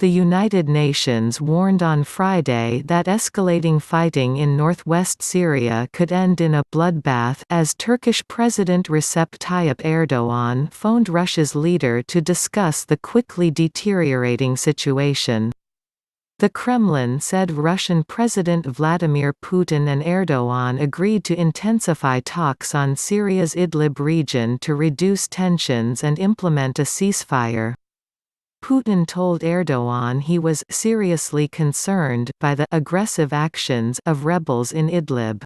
The United Nations warned on Friday that escalating fighting in northwest Syria could end in a bloodbath as Turkish President Recep Tayyip Erdoğan phoned Russia's leader to discuss the quickly deteriorating situation. The Kremlin said Russian President Vladimir Putin and Erdoğan agreed to intensify talks on Syria's Idlib region to reduce tensions and implement a ceasefire. Putin told Erdoğan he was seriously concerned by the aggressive actions of rebels in Idlib.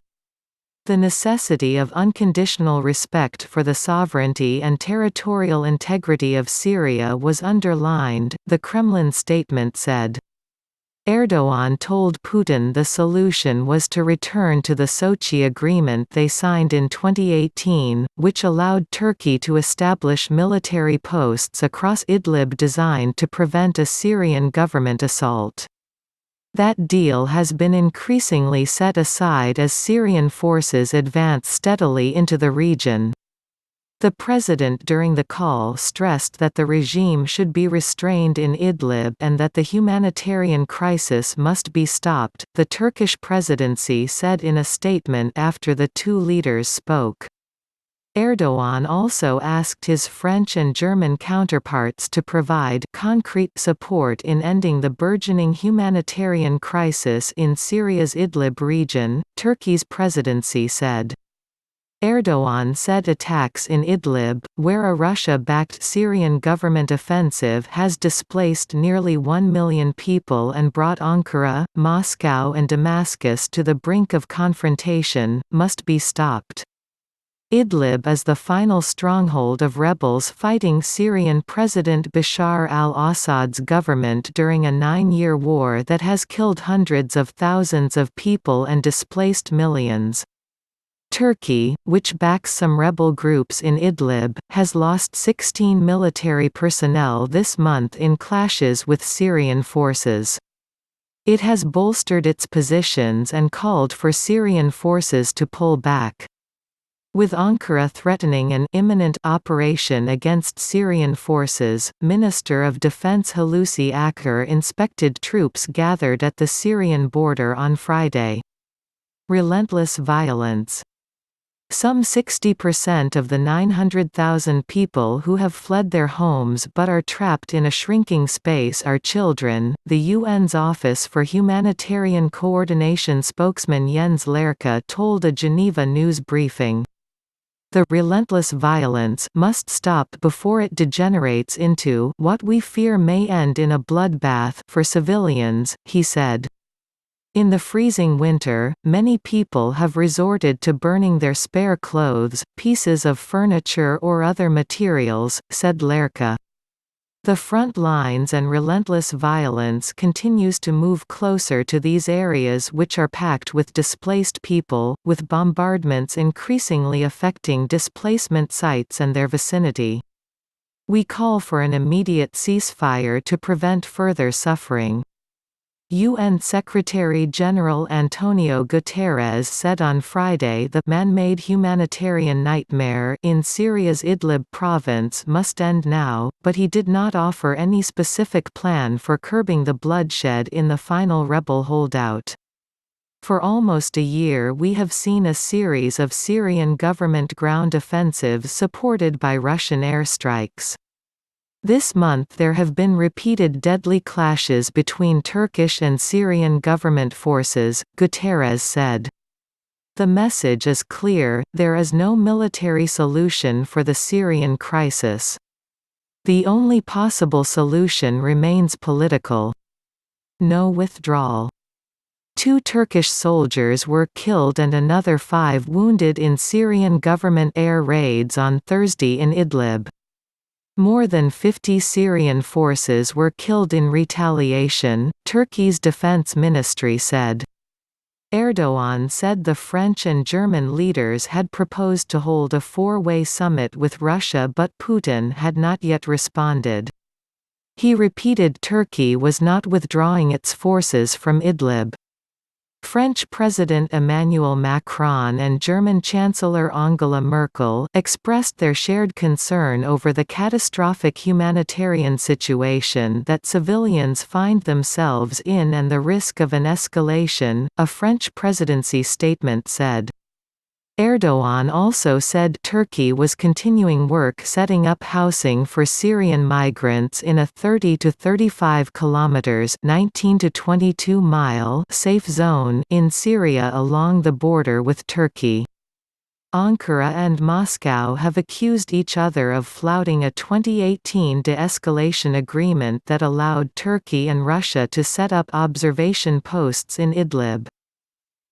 The necessity of unconditional respect for the sovereignty and territorial integrity of Syria was underlined, the Kremlin statement said. Erdoğan told Putin the solution was to return to the Sochi Agreement they signed in 2018, which allowed Turkey to establish military posts across Idlib designed to prevent a Syrian government assault. That deal has been increasingly set aside as Syrian forces advance steadily into the region. The president during the call stressed that the regime should be restrained in Idlib and that the humanitarian crisis must be stopped, the Turkish presidency said in a statement after the two leaders spoke. Erdoğan also asked his French and German counterparts to provide concrete support in ending the burgeoning humanitarian crisis in Syria's Idlib region, Turkey's presidency said. Erdoğan said attacks in Idlib, where a Russia-backed Syrian government offensive has displaced nearly 1 million people and brought Ankara, Moscow and Damascus to the brink of confrontation, must be stopped. Idlib is the final stronghold of rebels fighting Syrian President Bashar al-Assad's government during a 9-year war that has killed hundreds of thousands of people and displaced millions. Turkey, which backs some rebel groups in Idlib, has lost 16 military personnel this month in clashes with Syrian forces. It has bolstered its positions and called for Syrian forces to pull back. With Ankara threatening an imminent operation against Syrian forces, Minister of Defense Hulusi Akar inspected troops gathered at the Syrian border on Friday. Relentless violence. Some 60% of the 900,000 people who have fled their homes but are trapped in a shrinking space are children, the UN's Office for Humanitarian Coordination spokesman Jens Lerche told a Geneva news briefing. The relentless violence must stop before it degenerates into what we fear may end in a bloodbath for civilians, he said. In the freezing winter, many people have resorted to burning their spare clothes, pieces of furniture or other materials, said Lerche. The front lines and relentless violence continues to move closer to these areas which are packed with displaced people, with bombardments increasingly affecting displacement sites and their vicinity. We call for an immediate ceasefire to prevent further suffering. UN Secretary-General Antonio Guterres said on Friday the man-made humanitarian nightmare in Syria's Idlib province must end now, but he did not offer any specific plan for curbing the bloodshed in the final rebel holdout. For almost a year we have seen a series of Syrian government ground offensives supported by Russian airstrikes. This month there have been repeated deadly clashes between Turkish and Syrian government forces, Guterres said. The message is clear, there is no military solution for the Syrian crisis. The only possible solution remains political. No withdrawal. 2 Turkish soldiers were killed and another 5 wounded in Syrian government air raids on Thursday in Idlib. More than 50 Syrian forces were killed in retaliation, Turkey's defense ministry said. Erdoğan said the French and German leaders had proposed to hold a 4-way summit with Russia but Putin had not yet responded. He repeated Turkey was not withdrawing its forces from Idlib. French President Emmanuel Macron and German Chancellor Angela Merkel expressed their shared concern over the catastrophic humanitarian situation that civilians find themselves in and the risk of an escalation, a French presidency statement said. Erdogan also said Turkey was continuing work setting up housing for Syrian migrants in a 30 to 35 kilometers (19 to 22 mile) safe zone in Syria along the border with Turkey. Ankara and Moscow have accused each other of flouting a 2018 de-escalation agreement that allowed Turkey and Russia to set up observation posts in Idlib.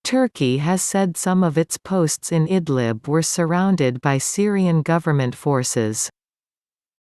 Turkey has said some of its posts in Idlib were surrounded by Syrian government forces.